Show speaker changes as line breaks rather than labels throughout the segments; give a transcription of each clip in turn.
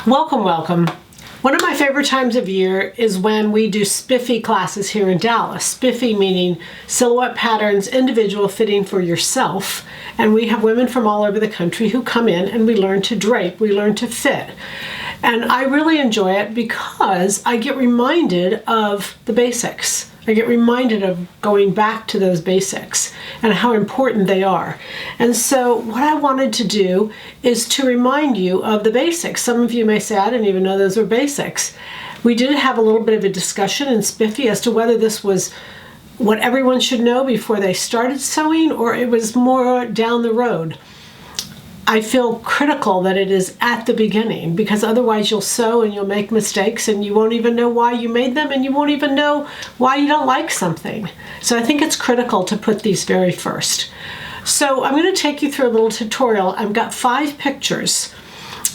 Welcome, welcome. One of my favorite times of year is when we do spiffy classes here in Dallas. Spiffy meaning silhouette patterns, individual fitting for yourself. And we have women from all over the country who come in and we learn to drape, we learn to fit. And I really enjoy it because I get reminded of the basics. I get reminded of going back to those basics and how important they are. And so what I wanted to do is to remind you of the basics. Some of you may say, I didn't even know those were basics. We did have a little bit of a discussion in Spiffy as to whether this was what everyone should know before they started sewing or it was more down the road. I feel critical that it is at the beginning because otherwise you'll sew and you'll make mistakes and you won't even know why you made them and you won't even know why you don't like something. So I think it's critical to put these very first. So I'm going to take you through a little tutorial. I've got 5 pictures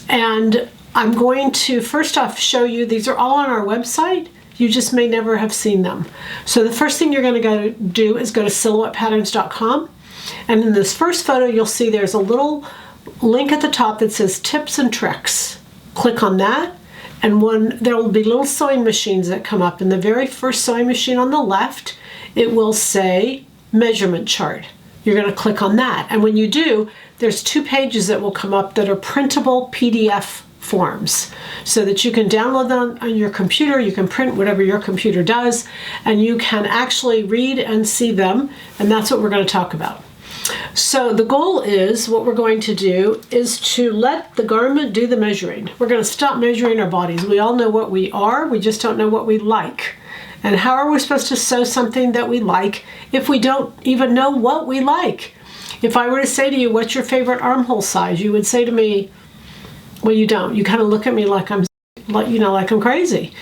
and I'm going to first off show you, these are all on our website. You just may never have seen them. So the first thing you're going to do is go to silhouettepatterns.com, and in this first photo you'll see there's a little link at the top that says tips and tricks. Click on that and there will be little sewing machines that come up. In the very first sewing machine on the left it will say measurement chart. You're going to click on that, and when you do, there's 2 pages that will come up that are printable PDF forms so that you can download them on your computer. You can print whatever your computer does and you can actually read and see them, and that's what we're going to talk about. So the goal is, what we're going to do is to let the garment do the measuring. We're going to stop measuring our bodies. We all know what we are, we just don't know what we like. And how are we supposed to sew something that we like if we don't even know what we like? If I were to say to you, what's your favorite armhole size? You would say to me, well, you don't. You kind of look at me like I'm crazy.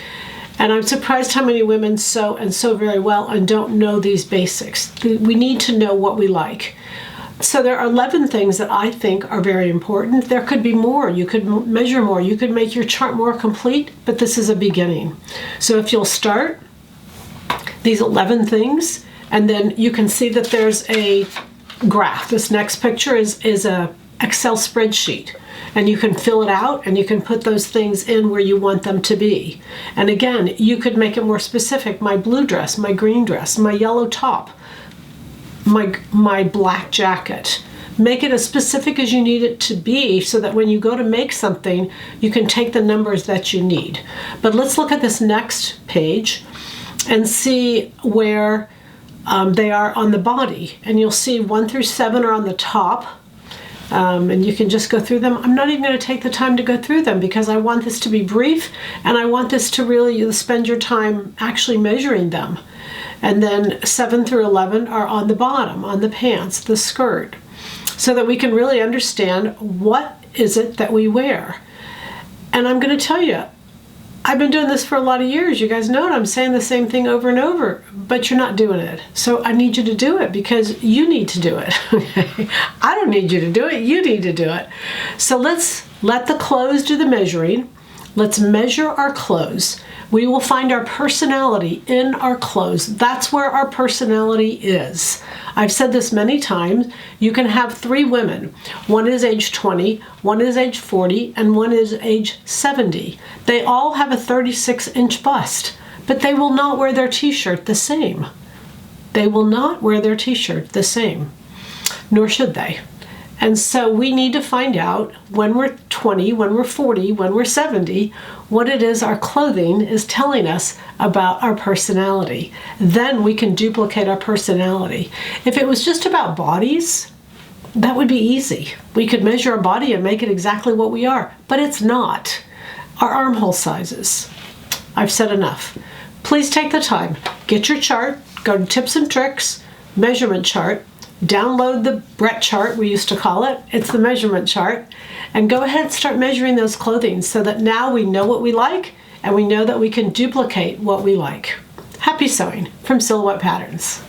And I'm surprised how many women sew and sew very well and don't know these basics. We need to know what we like. So there are 11 things that I think are very important. There could be more. You could measure more. You could make your chart more complete, but this is a beginning. So if you'll start these 11 things, and then you can see that there's a graph. This next picture is a Excel spreadsheet. And you can fill it out and you can put those things in where you want them to be. And again, you could make it more specific. My blue dress, my green dress, my yellow top, my black jacket. Make it as specific as you need it to be so that when you go to make something, you can take the numbers that you need. But let's look at this next page and see where they are on the body. And you'll see 1 through 7 are on the top. And you can just go through them. I'm not even going to take the time to go through them because I want this to be brief and I want this to really spend your time actually measuring them. And then 7 through 11 are on the bottom, on the pants, the skirt, so that we can really understand what is it that we wear. And I'm going to tell you, I've been doing this for a lot of years. You guys know it. I'm saying the same thing over and over, but you're not doing it. So I need you to do it because you need to do it. Okay? I don't need you to do it. You need to do it. So let's let the clothes do the measuring. Let's measure our clothes. We will find our personality in our clothes. That's where our personality is. I've said this many times. You can have 3 women. One is age 20, one is age 40, and one is age 70. They all have a 36-inch bust, but they will not wear their t-shirt the same. They will not wear their t-shirt the same, nor should they. And so we need to find out when we're 20, when we're 40, when we're 70, what it is our clothing is telling us about our personality. Then we can duplicate our personality. If it was just about bodies, that would be easy. We could measure our body and make it exactly what we are, but it's not. Our armhole sizes. I've said enough. Please take the time. Get your chart, go to tips and tricks, measurement chart, download the Brett chart, we used to call it. It's the measurement chart. And go ahead and start measuring those clothing so that now we know what we like and we know that we can duplicate what we like. Happy sewing from Silhouette Patterns.